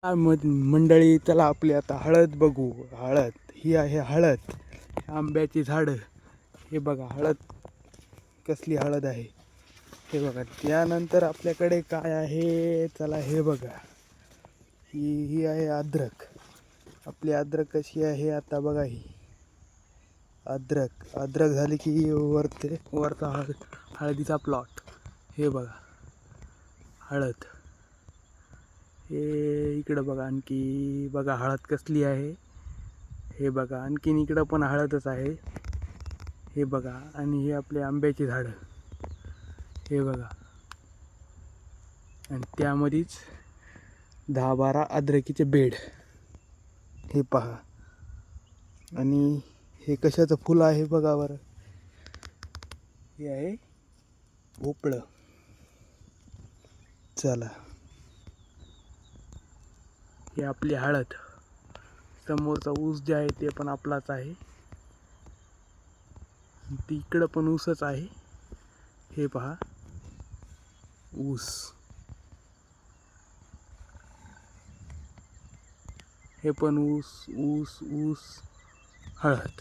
मंडळी, चला आपली आता हळद बघू. हळद ही आहे हळद, आंब्याची झाडं. हे बघा हळद, कसली हळद आहे हे बघा. त्यानंतर आपल्याकडे काय आहे, चला हे बघा. ही आहे अद्रक. आपली अद्रक कशी आहे आता बघा. ही अद्रक अद्रक झाली की वरचा हळदीचा प्लॉट. हे बघा हळद. हे इकडं बघा, आणखी बघा हळद कसली आहे. हे बघा आणखीन इकडं पण हळदच आहे. हे बघा, आणि हे आपले आंब्याची झाडं. हे बघा, आणि त्यामध्येच 10-12 अद्रकीचे बेड. हे पहा, आणि हे कशाचं फुल आहे बघा बरं. हे आहे भोपळं. चला, हे आपली हळद. समोरचा ऊस जे आहे ते पण आपलाच आहे. तिकडं पण ऊसच आहे. हे पहा ऊस. हे पण ऊस ऊस ऊस, हळद.